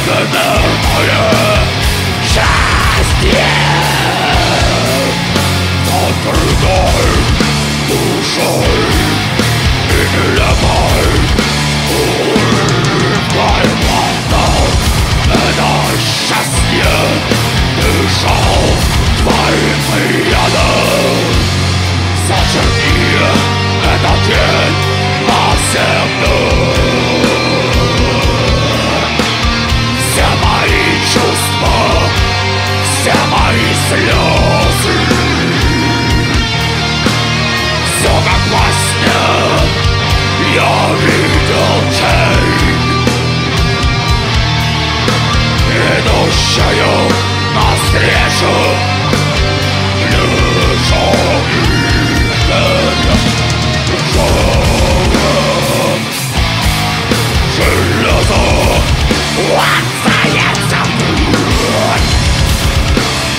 Мое счастье за другой душой и любой улыбкой глаза. Это счастье дышал твоим ядом. Зачеркни этот день навсегда. Все мои чувства, все мои слезы, все как во сне я видел тень, идущую навстречу лежавшим. Железо лацается вновь.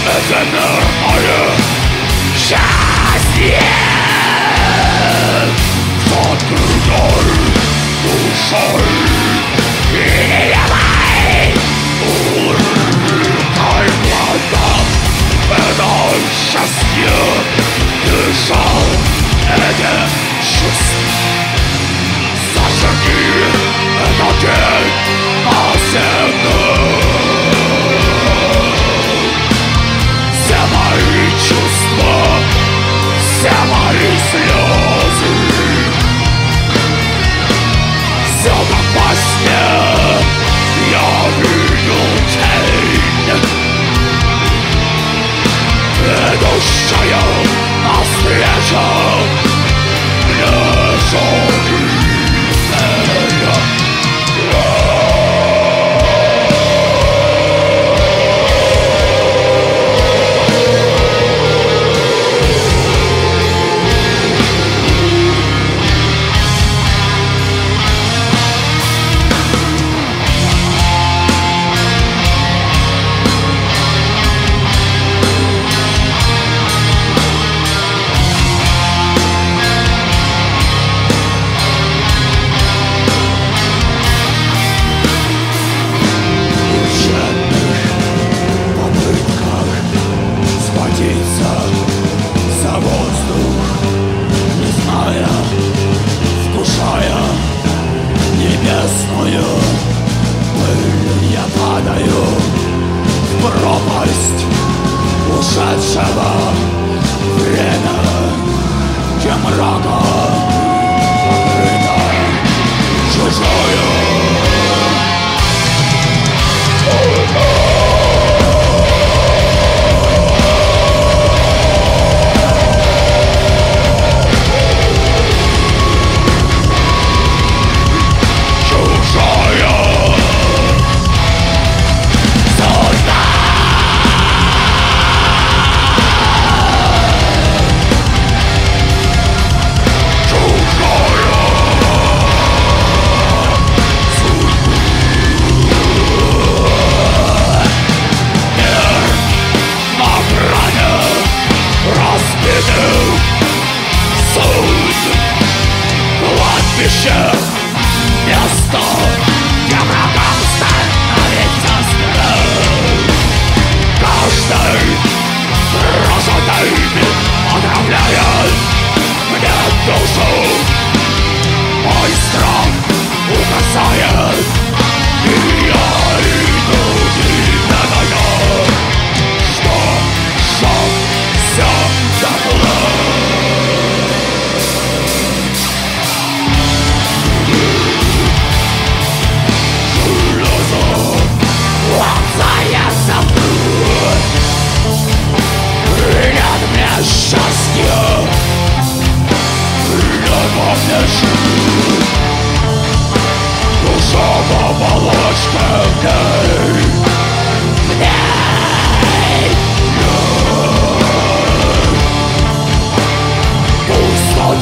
Это мое счастье за другой душой и невой улыбкой в глазах. Это счастье дышал этим чувством. Зажги этот день навсегда. Все мои чувства, все мои слезы, все как во сне я видел тень, идущая навстречу лежавшим.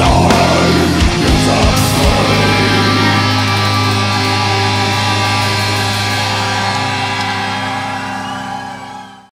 Die!